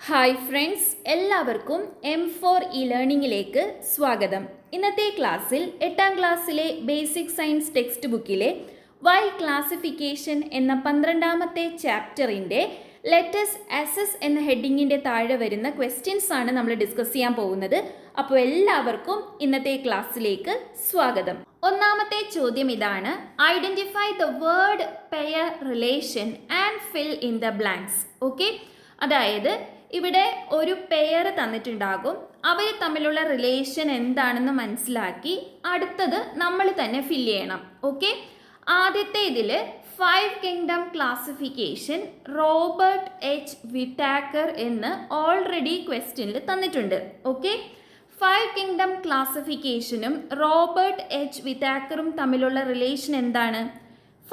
Hi friends, എല്ലാവർക്കും M4 ലേണിംഗിലേക്ക് സ്വാഗതം. ഇന്നത്തെ ക്ലാസ്സിൽ 8ാം ക്ലാസ്സിലെ ബേസിക് സയൻസ് ടെക്സ്റ്റ് ബുക്കിലെ വൈ ക്ലാസിഫിക്കേഷൻ എന്ന 12ാമത്തെ ചാപ്റ്ററിൻ്റെ ലെറ്റസ് അസസ് എന്ന ഹെഡിങ്ങിൻ്റെ താഴെ വരുന്ന ക്വസ്റ്റ്യൻസ് ആണ് നമ്മൾ ഡിസ്കസ് ചെയ്യാൻ പോകുന്നത്. അപ്പോൾ എല്ലാവർക്കും ഇന്നത്തെ ക്ലാസ്സിലേക്ക് സ്വാഗതം. ഒന്നാമത്തെ ചോദ്യം ഇതാണ്: identify the word pair relation and fill in the blanks. Okay, അതായത് ഇവിടെ ഒരു പെയർ തന്നിട്ടുണ്ടാകും, അവർ തമ്മിലുള്ള റിലേഷൻ എന്താണെന്ന് മനസ്സിലാക്കി അടുത്തത് നമ്മൾ തന്നെ ഫില്ല് ചെയ്യണം. ഓക്കെ, ആദ്യത്തെ ഇതിൽ 5 kingdom classification Robert H Whittaker എന്ന് ഓൾറെഡി ക്വസ്റ്റ്യനിൽ തന്നിട്ടുണ്ട്. ഓക്കെ, 5 കിങ്ഡം ക്ലാസിഫിക്കേഷനും റോബർട്ട് എച്ച് വിറ്റാക്കറും തമ്മിലുള്ള റിലേഷൻ എന്താണ്?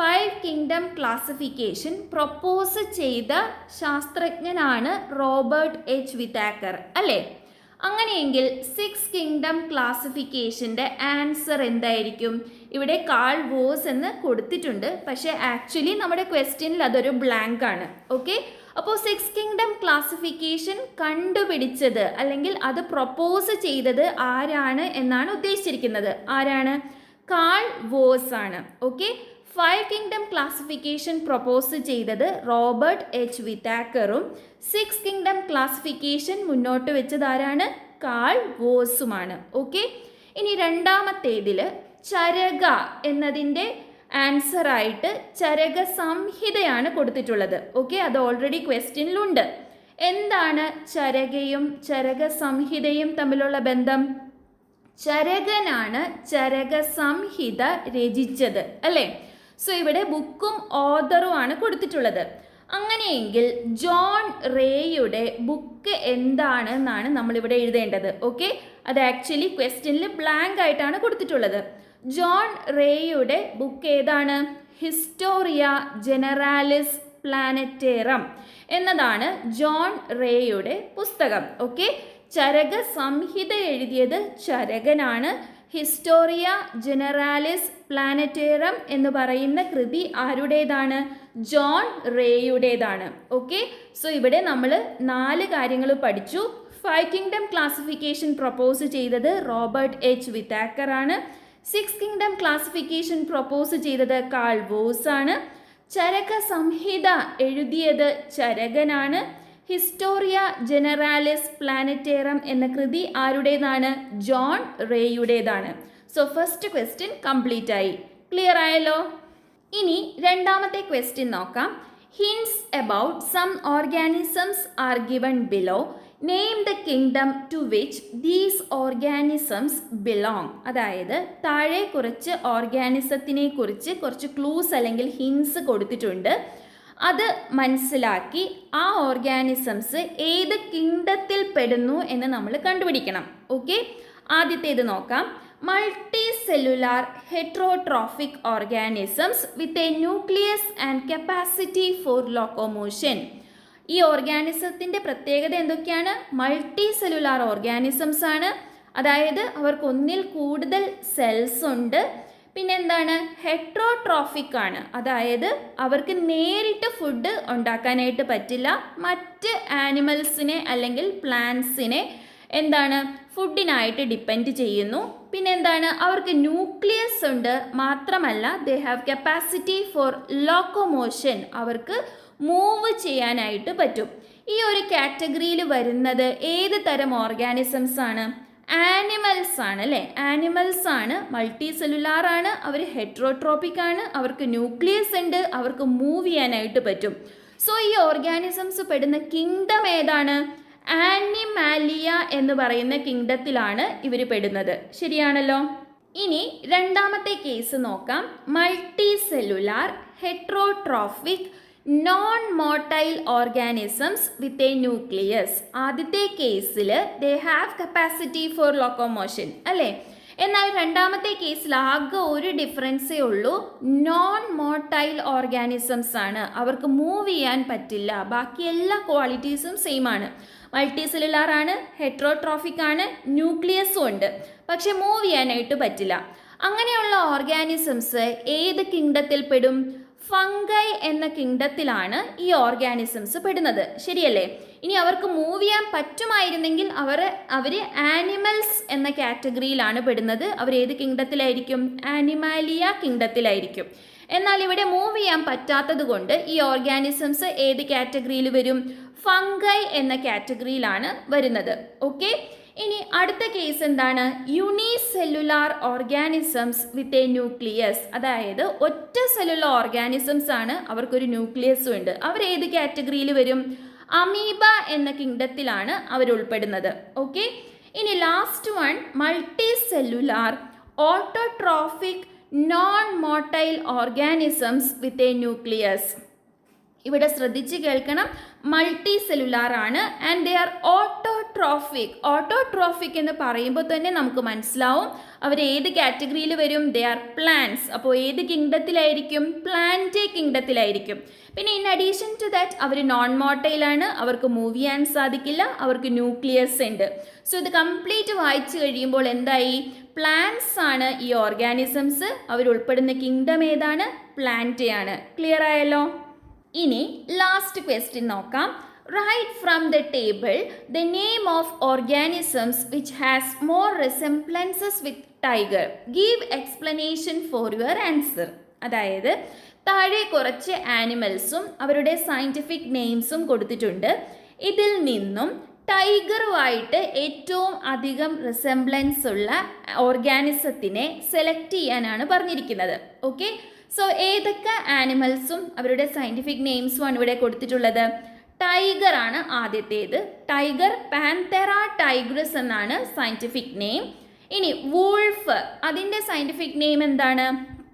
5 കിങ്ഡം ക്ലാസിഫിക്കേഷൻ പ്രൊപ്പോസ് ചെയ്ത ശാസ്ത്രജ്ഞനാണ് റോബർട്ട് എച്ച് വിറ്റാക്കർ, അല്ലേ? അങ്ങനെയെങ്കിൽ 6 കിങ്ഡം ക്ലാസിഫിക്കേഷൻ്റെ ആൻസർ എന്തായിരിക്കും? ഇവിടെ കാൾ വോസ് എന്ന് കൊടുത്തിട്ടുണ്ട്, പക്ഷേ ആക്ച്വലി നമ്മുടെ ക്വസ്റ്റ്യനിൽ അതൊരു ബ്ലാങ്ക് ആണ്. ഓക്കെ, അപ്പോൾ 6 കിങ്ഡം ക്ലാസിഫിക്കേഷൻ കണ്ടുപിടിച്ചത് അല്ലെങ്കിൽ അത് പ്രൊപ്പോസ് ചെയ്തത് ആരാണ് എന്നാണ് ഉദ്ദേശിച്ചിരിക്കുന്നത്. ആരാണ്? കാൾ വോസ് ആണ്. ഓക്കെ, 5 കിങ്ഡം ക്ലാസിഫിക്കേഷൻ പ്രൊപ്പോസ് ചെയ്തത് റോബർട്ട് എച്ച് വിറ്റാക്കറും 6 കിങ്ഡം ക്ലാസിഫിക്കേഷൻ മുന്നോട്ട് വെച്ചത് ആരാണ്? കാൾ വോസുമാണ്. ഓക്കെ, ഇനി രണ്ടാമത്തേതിൽ ചരക എന്നതിൻ്റെ ആൻസറായിട്ട് ചരക സംഹിതയാണ് കൊടുത്തിട്ടുള്ളത്. ഓക്കെ, അത് ഓൾറെഡി ക്വസ്റ്റ്യനിലുണ്ട്. എന്താണ് ചരകയും ചരക സംഹിതയും തമ്മിലുള്ള ബന്ധം? ചരകനാണ് ചരക സംഹിത രചിച്ചത്, അല്ലേ? സോ ഇവിടെ ബുക്കും ഓതറും ആണ് കൊടുത്തിട്ടുള്ളത്. അങ്ങനെയെങ്കിൽ ജോൺ റേയുടെ ബുക്ക് എന്താണെന്നാണ് നമ്മളിവിടെ എഴുതേണ്ടത്. ഓക്കെ, അത് ആക്ച്വലി ക്വസ്റ്റ്യനിൽ ബ്ലാങ്ക് ആയിട്ടാണ് കൊടുത്തിട്ടുള്ളത്. ജോൺ റേയുടെ ബുക്ക് ഏതാണ്? ഹിസ്റ്റോറിയ ജനറാലിസ് പ്ലാനറ്റേറം എന്നതാണ് ജോൺ റേയുടെ പുസ്തകം. ഓക്കെ, ചരക സംഹിത എഴുതിയത് ചരകനാണ്. ഹിസ്റ്റോറിയ ജനറാലിസ് പ്ലാനറ്റേറം എന്ന് പറയുന്ന കൃതി ആരുടേതാണ്? ജോൺ റേയുടേതാണ്. ഓക്കെ, സോ ഇവിടെ നമ്മൾ 4 കാര്യങ്ങൾ പഠിച്ചു. 5 കിങ്ഡം ക്ലാസിഫിക്കേഷൻ പ്രൊപ്പോസ് ചെയ്തത് റോബർട്ട് എച്ച് വിറ്റാക്കർ ആണ്. 6 കിങ്ഡം ക്ലാസിഫിക്കേഷൻ പ്രൊപ്പോസ് ചെയ്തത് കാൾ വോസ് ആണ്. ചരക സംഹിത എഴുതിയത് ചരകനാണ്. ഹിസ്റ്റോറിയ ജനറാലിസ് പ്ലാനറ്റേറം എന്ന കൃതി ആരുടേതാണ്? ജോൺ റേയുടേതാണ്. സോ ഫസ്റ്റ് ക്വസ്റ്റ്യൻ കംപ്ലീറ്റ് ആയി. ക്ലിയർ ആയല്ലോ? ഇനി രണ്ടാമത്തെ ക്വസ്റ്റ്യൻ നോക്കാം. Hints about some organisms are given below. Name the kingdom to which these organisms belong. അതായത് താഴെ കുറച്ച് ഓർഗാനിസത്തിനെ കുറിച്ച് കുറച്ച് ക്ലൂസ് അല്ലെങ്കിൽ ഹിൻസ് കൊടുത്തിട്ടുണ്ട്. അത് മനസ്സിലാക്കി ആ ഓർഗാനിസംസ് ഏത് കിങ്ഡത്തിൽ പെടുന്നു എന്ന് നമ്മൾ കണ്ടുപിടിക്കണം. ഓക്കെ, ആദ്യത്തേത് നോക്കാം. Multi cellular heterotrophic organisms with a nucleus and capacity for locomotion. ഈ ഓർഗാനിസത്തിൻ്റെ പ്രത്യേകത എന്തൊക്കെയാണ്? മൾട്ടി സെല്ലുലാർ ഓർഗാനിസംസ് ആണ്, അതായത് അവർക്ക് ഒന്നിൽ കൂടുതൽ സെൽസ് ഉണ്ട്. പിന്നെന്താണ്? ഹെട്രോട്രോഫിക് ആണ്, അതായത് അവർക്ക് നേരിട്ട് ഫുഡ് ഉണ്ടാക്കാനായിട്ട് പറ്റില്ല. മറ്റ് ആനിമൽസിനെ അല്ലെങ്കിൽ പ്ലാന്റ്സിനെ എന്താണ് ഫുഡിനായിട്ട് ഡിപ്പെൻഡ് ചെയ്യുന്നു. പിന്നെന്താണ്? അവർക്ക് ന്യൂക്ലിയസ് ഉണ്ട്. മാത്രമല്ല they have capacity for locomotion, അവർക്ക് മൂവ് ചെയ്യാനായിട്ട് പറ്റും. ഈ ഒരു കാറ്റഗറിയിൽ വരുന്നത് ഏത് തരം ഓർഗാനിസംസ് ആണ്? ആനിമൽസ് ആണ്, അല്ലേ? ആനിമൽസ് ആണ്, മൾട്ടി സെല്ലുലാർ ആണ്, അവർ ഹെട്രോട്രോപ്പിക് ആണ്, അവർക്ക് ന്യൂക്ലിയസ് ഉണ്ട്, അവർക്ക് മൂവ് ചെയ്യാനായിട്ട് പറ്റും. സോ ഈ ഓർഗാനിസംസ് പെടുന്ന കിങ്ഡം ഏതാണ്? ആനിമാലിയ എന്ന് പറയുന്ന കിങ്ഡത്തിലാണ് ഇവർ പെടുന്നത്. ശരിയാണല്ലോ? ഇനി രണ്ടാമത്തെ കേസ് നോക്കാം. Multi cellular heterotrophic non motile organisms with a nucleus. ആദ്യത്തെ കേസിൽ they have capacity for locomotion, അല്ലേ? എന്നാൽ രണ്ടാമത്തെ കേസിൽ ആകെ ഒരു ഡിഫറൻസേ ഉള്ളൂ. നോൺ മോട്ടൈൽ ഓർഗാനിസംസ് ആണ്, അവർക്ക് മൂവ് ചെയ്യാൻ പറ്റില്ല. ബാക്കി എല്ലാ ക്വാളിറ്റീസും സെയിം ആണ്. മൾട്ടി സെല്ലുലാർ ആണ്, ഹെട്രോട്രോഫിക് ആണ്, ന്യൂക്ലിയസും ഉണ്ട്, പക്ഷെ മൂവ് ചെയ്യാനായിട്ട് പറ്റില്ല. അങ്ങനെയുള്ള ഓർഗാനിസംസ് ഏത് കിങ്ഡത്തിൽ പെടും? ഫംഗൈ എന്ന കിങ്ഡത്തിലാണ് ഈ ഓർഗാനിസംസ് പെടുന്നത്. ശരിയല്ലേ? ഇനി അവർക്ക് മൂവ് ചെയ്യാൻ പറ്റുമായിരുന്നെങ്കിൽ അവർ ആനിമൽസ് എന്ന കാറ്റഗറിയിലാണ് പെടുന്നത്. അവർ ഏത് കിങ്ഡത്തിലായിരിക്കും? ആനിമാലിയ കിങ്ഡത്തിലായിരിക്കും. എന്നാൽ ഇവിടെ മൂവ് ചെയ്യാൻ പറ്റാത്തത് കൊണ്ട് ഈ ഓർഗാനിസംസ് ഏത് കാറ്റഗറിയിൽ വരും? ഫംഗൈ എന്ന കാറ്റഗറിയിലാണ് വരുന്നത്. ഓക്കെ, ഇനി അടുത്ത കേസ് എന്താണ്? Unicellular organisms with a nucleus. അതായത് ഒറ്റ സെല്ലുലാർ ഓർഗാനിസംസ് ആണ്, അവർക്കൊരു ന്യൂക്ലിയസും ഉണ്ട്. അവർ ഏത് കാറ്റഗറിയിൽ വരും? അമീബ എന്ന കിങ്ഡത്തിലാണ് അവർ ഉൾപ്പെടുന്നത്. ഓക്കെ, ഇനി last one, multi cellular autotrophic non motile organisms with a nucleus. ഇവിടെ ശ്രദ്ധിച്ച് കേൾക്കണം, മൾട്ടി സെല്ലുലാർ ആണ് and they are autotrophic. Autotrophic എന്ന് പറയുമ്പോൾ തന്നെ നമുക്ക് മനസ്സിലാവും അവർ ഏത് കാറ്റഗറിയിൽ വരും? They are plants. അപ്പോൾ ഏത് കിങ്ഡത്തിലായിരിക്കും? പ്ലാന്റ് കിങ്ഡത്തിലായിരിക്കും. പിന്നെ ഇൻ അഡീഷൻ ടു ദാറ്റ് അവർ നോൺ മോട്ടൈലാണ്, അവർക്ക് മൂവ് ചെയ്യാൻ സാധിക്കില്ല, അവർക്ക് ന്യൂക്ലിയസ് ഉണ്ട്. സോ ഇത് കംപ്ലീറ്റ് വായിച്ചു കഴിയുമ്പോൾ എന്തായി? പ്ലാന്റ്സ് ആണ് ഈ ഓർഗാനിസംസ്. അവർ ഉൾപ്പെടുന്ന കിങ്ഡം ഏതാണ്? പ്ലാന്റ് ആണ്. ക്ലിയർ ആയല്ലോ? ഇനി ലാസ്റ്റ് ക്വസ്റ്റ്യൻ നോക്കാം. Write from the table the name of organisms which has more resemblances with tiger. Give explanation for your answer. അതായത് താഴെ കുറച്ച് ആനിമൽസും അവരുടെ സയൻറ്റിഫിക് നെയിംസും കൊടുത്തിട്ടുണ്ട്. ഇതിൽ നിന്നും ടൈഗറുമായിട്ട് ഏറ്റവും അധികം റിസംബ്ലൻസ് ഉള്ള ഓർഗാനിസത്തിനെ സെലക്ട് ചെയ്യാനാണ് പറഞ്ഞിരിക്കുന്നത്. ഓക്കെ, സോ ഏതൊക്കെ ആനിമൽസും അവരുടെ സയൻറ്റിഫിക് നെയിംസുമാണ് ഇവിടെ കൊടുത്തിട്ടുള്ളത്? ടൈഗർ ആണ് ആദ്യത്തേത്. ടൈഗർ പാൻതെറ ടൈഗ്രസ് എന്നാണ് സയൻറ്റിഫിക് നെയിം. ഇനി വൂൾഫ്, അതിൻ്റെ സയൻറ്റിഫിക് നെയിം എന്താണ്?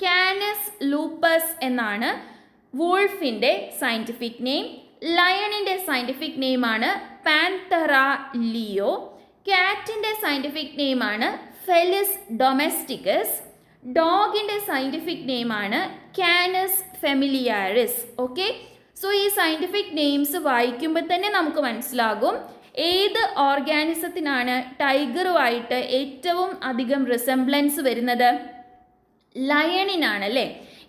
കാനസ് ലൂപ്പസ് എന്നാണ് വൂൾഫിൻ്റെ സയൻറ്റിഫിക് നെയിം. ലയണിൻ്റെ സയൻറ്റിഫിക് നെയിമാണ് പാൻതെറ ലിയോ. കാറ്റിൻ്റെ സയൻറ്റിഫിക് നെയിമാണ് ഫെലിസ് ഡൊമസ്റ്റിക്കസ്. ഡോഗിൻ്റെ സയൻറ്റിഫിക് നെയിമാണ് കാനസ് ഫെമിലിയാരിസ്. ഓക്കെ, സോ ഈ സയൻറ്റിഫിക് നെയിംസ് വായിക്കുമ്പോൾ തന്നെ നമുക്ക് മനസ്സിലാകും ഏത് ഓർഗാനിസത്തിനാണ് ടൈഗറുമായിട്ട് ഏറ്റവും അധികം റിസംബ്ലൻസ് വരുന്നത്? ലയണിനാണ് അല്ലേ?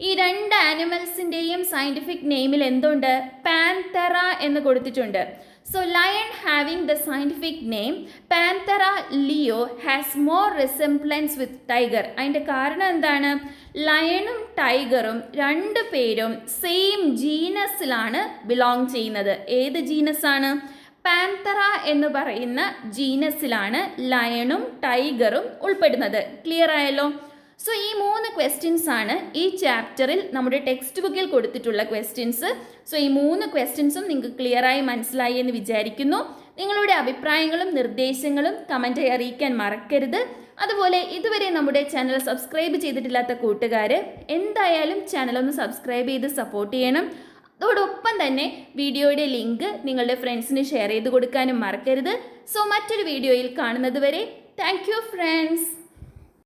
ഈ രണ്ട് ആനിമൽസിൻ്റെയും സയൻറ്റിഫിക് നെയിമിൽ എന്തുണ്ട്? പാൻതെറ എന്ന് കൊടുത്തിട്ടുണ്ട്. So lion having the scientific name Panthera leo has more resemblance with tiger. അതിൻ്റെ കാരണം എന്താണ്? ലയണും ടൈഗറും രണ്ടു പേരും സെയിം ജീനസിലാണ് ബിലോങ് ചെയ്യുന്നത്. ഏത് ജീനസാണ്? പാൻതെറ എന്ന് പറയുന്ന ജീനസിലാണ് ലയണും ടൈഗറും ഉൾപ്പെടുന്നത്. ക്ലിയർ ആയല്ലോ? സോ ഈ 3 ക്വസ്റ്റ്യൻസ് ആണ് ഈ ചാപ്റ്ററിൽ നമ്മുടെ ടെക്സ്റ്റ് ബുക്കിൽ കൊടുത്തിട്ടുള്ള ക്വസ്റ്റ്യൻസ്. സോ ഈ 3 ക്വസ്റ്റ്യൻസും നിങ്ങൾക്ക് ക്ലിയറായി മനസ്സിലായി എന്ന് വിചാരിക്കുന്നു. നിങ്ങളുടെ അഭിപ്രായങ്ങളും നിർദ്ദേശങ്ങളും കമൻറ്റായി അറിയിക്കാൻ മറക്കരുത്. അതുപോലെ ഇതുവരെ നമ്മുടെ ചാനൽ സബ്സ്ക്രൈബ് ചെയ്തിട്ടില്ലാത്ത കൂട്ടുകാർ എന്തായാലും ചാനലൊന്ന് സബ്സ്ക്രൈബ് ചെയ്ത് സപ്പോർട്ട് ചെയ്യണം. അതോടൊപ്പം തന്നെ വീഡിയോയുടെ ലിങ്ക് നിങ്ങളുടെ ഫ്രണ്ട്സിന് ഷെയർ ചെയ്ത് കൊടുക്കാനും മറക്കരുത്. സോ മറ്റൊരു വീഡിയോയിൽ കാണുന്നത് വരെ താങ്ക് യു ഫ്രണ്ട്സ്.